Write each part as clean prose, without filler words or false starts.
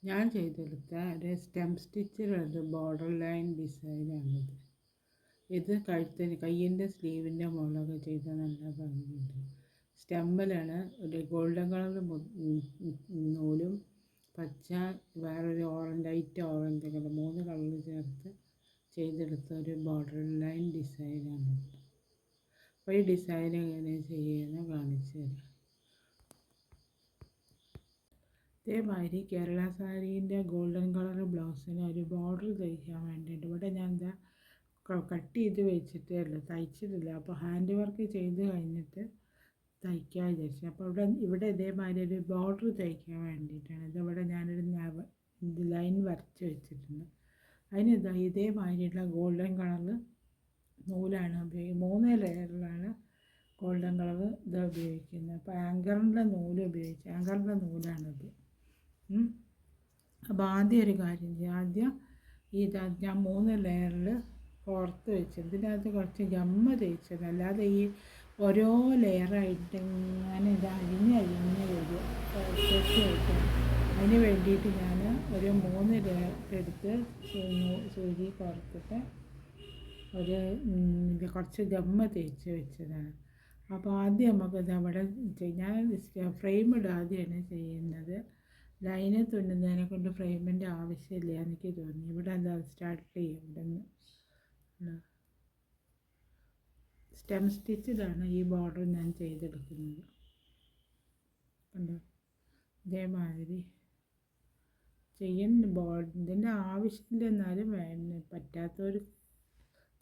ഞാൻ ചെയ്തെടുത്ത ഒരു സ്റ്റെം സ്റ്റിച്ചിലൊരു ബോർഡർ ലൈൻ ഡിസൈനാണിത്. ഇത് കയ്യിൻ്റെ സ്ലീവിൻ്റെ മുകളിലൊക്കെ ചെയ്താൽ നല്ല ഭംഗിയുണ്ട്. സ്റ്റെമ്മിലാണ് ഒരു ഗോൾഡൻ കളർ നൂലും പച്ച വേറൊരു ലൈറ്റ് ഓറഞ്ച് കളർ 3 കളർ ചേർത്ത് ചെയ്തെടുത്ത ഒരു ബോർഡർ ലൈൻ ഡിസൈനാണിത്. അപ്പോൾ ഈ ഡിസൈൻ എങ്ങനെ ചെയ്യുമെന്ന് കാണിച്ചു തരാം. ഇതേമാതിരി കേരള സാരീൻ്റെ ഗോൾഡൻ കളർ ബ്ലൗസിന് ഒരു ബോർഡർ തയ്ക്കാൻ വേണ്ടിയിട്ട് ഇവിടെ ഞാൻ എന്താ കട്ട് ചെയ്ത് വെച്ചിട്ടേ ഉള്ളൂ, തയ്ച്ചിട്ടില്ല. അപ്പോൾ ഹാൻഡ് വർക്ക് ചെയ്ത് കഴിഞ്ഞിട്ട് തയ്ക്കാൻ വിചാരിച്ചു. അപ്പോൾ ഇവിടെ ഇതേമാതിരി ഒരു ബോർഡർ തയ്ക്കാൻ വേണ്ടിയിട്ടാണ്. ഇതിവിടെ ഞാനൊരു ലൈൻ വരച്ച് വെച്ചിട്ടുണ്ട്. അതിന് ഇതേമാതിരിയുള്ള ഗോൾഡൻ കളർ നൂലാണ് 3 ലെയറിലാണ് ഗോൾഡൻ കളർ ഇത് ഉപയോഗിക്കുന്നത്. അപ്പോൾ ആങ്കറിൻ്റെ നൂലാണിത്. അപ്പോൾ ആദ്യം ഒരു കാര്യം ചെയ്യാം. ആദ്യം ഞാൻ 3 ലെയറിൽ പുറത്ത് വെച്ച് ഇതിനകത്ത് കുറച്ച് ഗമ്മ തേച്ചത്, അല്ലാതെ ഈ ഓരോ ലെയറായിട്ട് ഇങ്ങനെ ഇത് അഴിഞ്ഞ് വരും വെച്ച്. അതിന് വേണ്ടിയിട്ട് ഞാൻ ഒരു 3 ലെയർ എടുത്ത് സൂചി പുറത്തിട്ട് കുറച്ച് ഗമ്മ തേച്ച് വെച്ചതാണ്. അപ്പോൾ ആദ്യം നമുക്കിത് അവിടെ ഞാൻ ഫ്രെയിം ആദ്യമാണ് ചെയ്യുന്നത്. ലൈന് തുന്നുന്നതിനെ കൊണ്ട് ഫ്രെയിമിൻ്റെ ആവശ്യമില്ല എനിക്ക് തോന്നി. ഇവിടെ എന്താ സ്റ്റാർട്ട് ചെയ്യും. ഇവിടെ നിന്ന് സ്റ്റെം സ്റ്റിച്ചിലാണ് ഈ ബോർഡർ ഞാൻ ചെയ്തെടുക്കുന്നത്. കണ്ടോ, ഇതേമാതിരി ഇതിൻ്റെ ആവശ്യമില്ല, എന്നാലും പറ്റാത്തവർ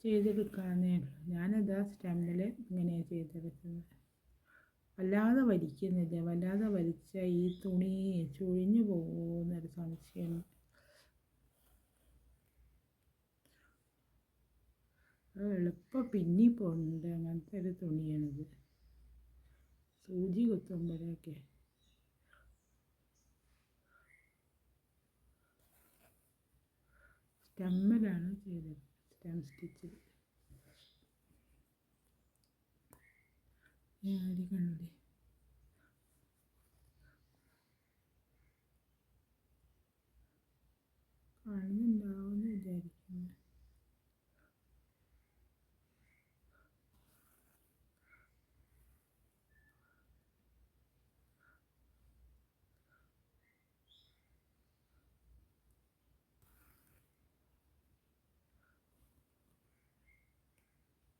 ചെയ്തെടുക്കാമെന്നേ ഉള്ളൂ. ഞാനിതാ സ്റ്റെമ്മിൽ ഇങ്ങനെയാണ് ചെയ്തെടുക്കുന്നത്. വല്ലാതെ വലിക്കുന്നില്ല, വല്ലാതെ വലിച്ചാൽ ഈ തുണി ചുഴിഞ്ഞു പോകുന്നൊരു സംശയമുണ്ട്. എളുപ്പം പിന്നി പോകുന്നുണ്ട്. അങ്ങനത്തെ ഒരു തുണിയാണിത്. സൂചി കുത്തുമ്പോഴൊക്കെ സ്റ്റെമ്മിലാണ് ചെയ്തത്, സ്റ്റെം സ്റ്റിച്ചിൽ. ആടി കണ്ടില്ലേ, കാണുന്നുണ്ടാവുമെന്ന് വിചാരിക്കുന്നു.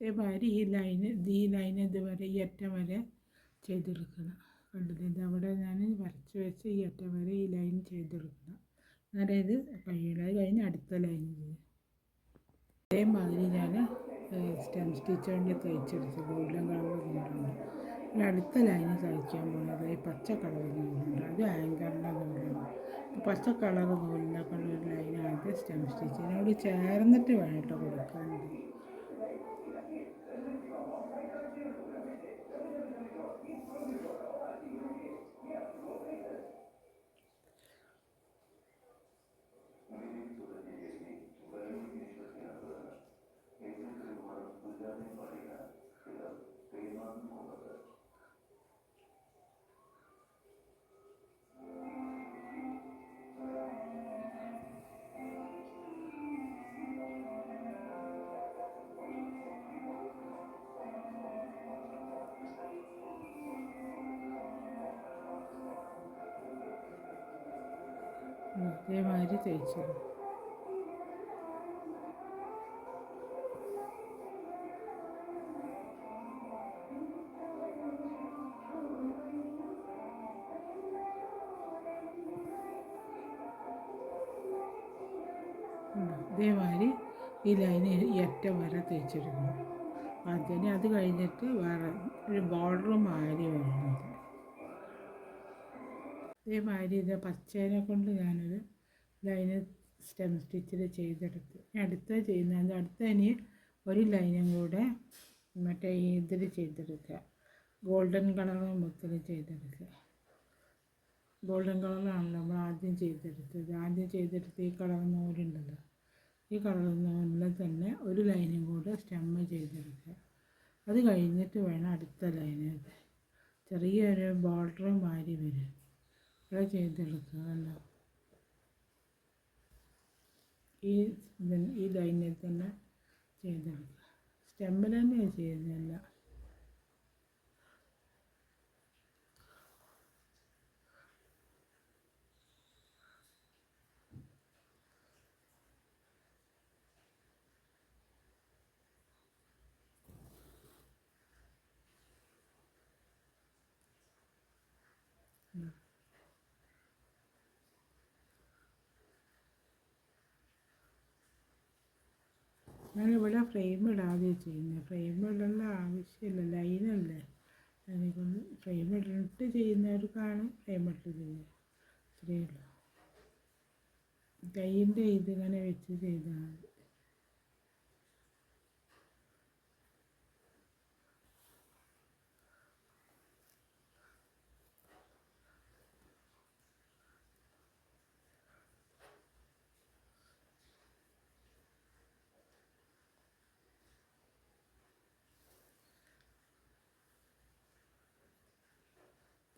ഇതേമാതിരി ഈ ലൈൻ ഇതുവരെ ഈ അറ്റം വരെ ചെയ്തെടുക്കണം. കണ്ടത് ഇത് അവിടെ ഞാൻ വരച്ച് വെച്ച് ഈ അറ്റം വരെ ഈ ലൈൻ ചെയ്തെടുക്കണം. അന്നേരം ഇത് കഴിയുള്ളൂ. അത് കഴിഞ്ഞ് അടുത്ത ലൈൻ ചെയ്യും. അതേമാതിരി ഞാൻ സ്റ്റെം സ്റ്റിച്ച് കൊണ്ട് തയ്ച്ചെടുത്ത് ഗോൾഡൻ കളർ നൂലുണ്ട്. പിന്നെ അടുത്ത ലൈന് തയ്ക്കാൻ പോകുന്നത് ഈ പച്ച കളർ നൂലുണ്ട്. അത് ആങ്കറിൻ്റെ നൂലാണ്. പച്ച കളർ നൂലിനെ കൊണ്ട് ഒരു ലൈനായിട്ട് സ്റ്റെം സ്റ്റിച്ചിനോട് ചേർന്നിട്ട് വേണം കൊടുക്കാനുണ്ട്. ഇതേമാതിരി തയ്ച്ചത്. ഇതേമാതിരി ഈ ലൈന് ഈ അറ്റം വരെ തയ്ച്ചെടുക്കണം ആദ്യം. അത് കഴിഞ്ഞിട്ട് വേറെ ഒരു ബോർഡർ മാതിരി വരുന്നത്. ഇതേമാതിരി ഇത് പച്ചേനെ കൊണ്ട് ഞാനൊരു ലൈന് സ്റ്റെം സ്റ്റിച്ചിൽ ചെയ്തെടുത്ത് അടുത്തതിന് ഒരു ലൈനും കൂടെ മറ്റേ ഇതിൽ ചെയ്തെടുക്കുക. ഗോൾഡൻ കളർ മുത്തിൽ ചെയ്തെടുക്കുക. ഗോൾഡൻ കളറാണല്ലോ നമ്മൾ ആദ്യം ചെയ്തെടുത്ത് ഈ കളർ നൂലുണ്ടല്ലോ, ഈ കളർ നൂലിൽ തന്നെ ഒരു ലൈനും കൂടെ സ്റ്റെമ്മ് ചെയ്തെടുക്കുക. അത് കഴിഞ്ഞിട്ട് വേണം അടുത്ത ലൈന്. ചെറിയൊരു ബോർഡർ മാതിരി വരും. ഇവിടെ ചെയ്തെടുക്കുക. ഈ ഈ ലൈനിൽ തന്നെ ചെയ്തെടുക്കുക. സ്റ്റെമ്മിൽ തന്നെയാണ് ചെയ്യുന്നതല്ല. ഞാനിവിടെ ഫ്രെയിം ഇടാതെ ചെയ്യുന്നത്. ഫ്രെയിം ഇടേണ്ട ആവശ്യമില്ല, ലൈനല്ലേ. അതിനെക്കൊണ്ട് ഫ്രെയിം ഇട്ടിട്ട് ചെയ്യുന്നവർക്കാണ് ഫ്രെയിം ഇട്ട് ചെയ്യുക. ഇത്രയേ ഉള്ളൂ. കൈയിൻ്റെ ഇതിങ്ങനെ വെച്ച് ചെയ്താൽ മതി.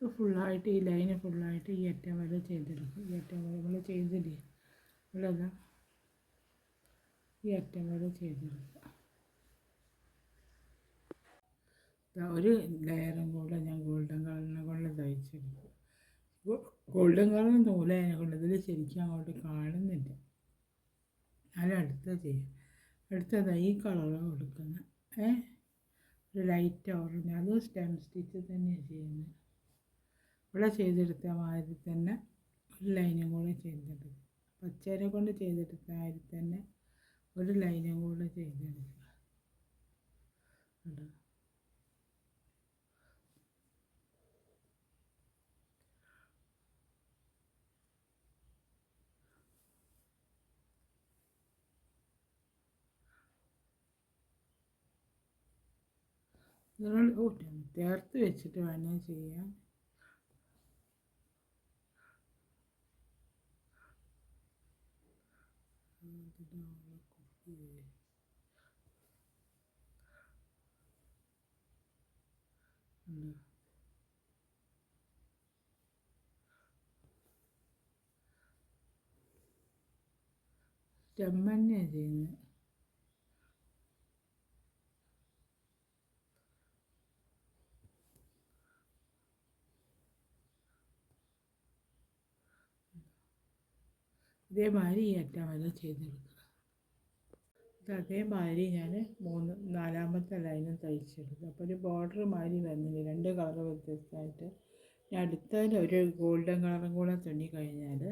ഫുള്ളായിട്ട് ഈ ലൈന് ഫുള്ളായിട്ട് ഈ അറ്റം വരെ ചെയ്തെടുക്കും. ഈ അറ്റം വരെ നമ്മൾ ചെയ്തില്ലേ, ഉള്ളതാ ഈ അറ്റം വരെ ചെയ്തെടുക്കുക. ഒരു ലെയറും കൂടെ ഞാൻ ഗോൾഡൻ കളറിനെ കൊണ്ട് തയ്ച്ചെടുക്കും. ഗോൾഡൻ കളർ നൂലതിനെ കൊണ്ട് ഇതിൽ ശരിക്കും അങ്ങോട്ട് കാണുന്നില്ല. ഞാൻ അടുത്ത ചെയ്യും. അടുത്തത് ഈ കളറ് കൊടുക്കുന്നത് ഒരു ലൈറ്റ് ഓറഞ്ച്, അത് സ്റ്റെം സ്റ്റിച്ച് തന്നെയാണ് ചെയ്യുന്നത്. ഇവിടെ ചെയ്തെടുത്ത മാതിരി തന്നെ ഒരു ലൈനും കൂടെ ചെയ്തെടുക്കുക. പച്ചേനെ കൊണ്ട് ചെയ്തെടുത്ത മാതിരി തന്നെ ഒരു ലൈനും കൂടെ ചെയ്തെടുക്കുക. നിങ്ങൾ ചേർത്ത് വെച്ചിട്ട് വേണം ചെയ്യാൻ. സ്റ്റെം തന്നെയാണ് ചെയ്യുന്നത്. ഇതേമാതിരി ഈ അറ്റം വരെ ചെയ്തെടുക്കുക. അതേമാതിരി ഞാൻ നാലാമത്തെ ലൈനും തയ്ച്ചെടുക്കുക. അപ്പോൾ ഒരു ബോർഡർ മാതിരി വന്നില്ല, രണ്ട് കളർ വ്യത്യസ്തമായിട്ട്. ഞാൻ അടുത്തതിൽ ഒരു ഗോൾഡൻ കളറും കൂടെ തുന്നി കഴിഞ്ഞാൽ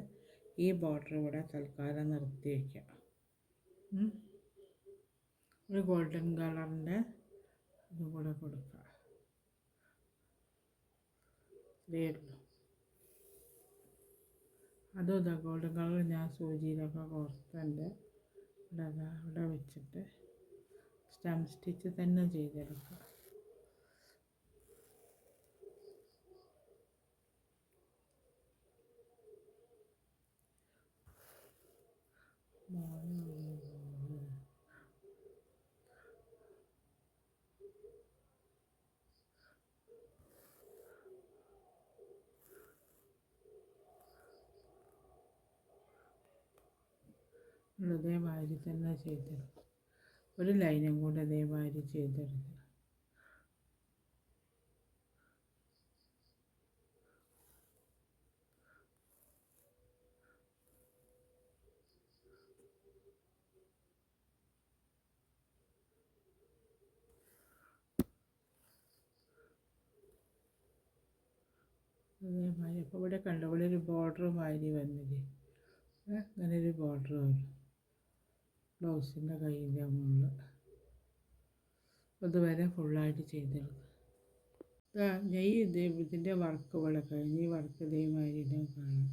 ഈ ബോർഡർ കൂടെ തൽക്കാലം നിർത്തി വയ്ക്കാം. ഒരു ഗോൾഡൻ കളറിൻ്റെ ഇതും കൂടെ കൊടുക്കുക. ഇതേ ഉള്ളൂ. അതും ഇതാ ഗോൾഡൻ കളർ ഞാൻ സൂചിയിലൊക്കെ കോർത്തുണ്ട്. ഇവിടെ വെച്ചിട്ട് സ്റ്റം സ്റ്റിച്ച് തന്നെ ചെയ്തെടുക്കുക. ഇതേമാതിരി തന്നെ ചെയ്തെടുക്കുക. ഒരു ലൈനും കൂടെ ഇതേമാതിരി ചെയ്തെടുക്കുക. അതേമാതിരി അപ്പോൾ ഇവിടെ കണ്ടു, ഇവിടെ ഒരു ബോർഡർ മാതിരി വന്നില്ലേ, അങ്ങനെ ഒരു ബോർഡർ വരും ബ്ലൗസിൻ്റെ കയ്യിൻ്റെ മുകളിൽ. അതുവരെ ഫുള്ളായിട്ട് ചെയ്തെടുക്കുക. ഞാൻ ഇതിൻ്റെ വർക്ക് ഇവിടെ കഴിഞ്ഞ് ഈ വർക്ക് ഇതേമാതിരി കാണാം.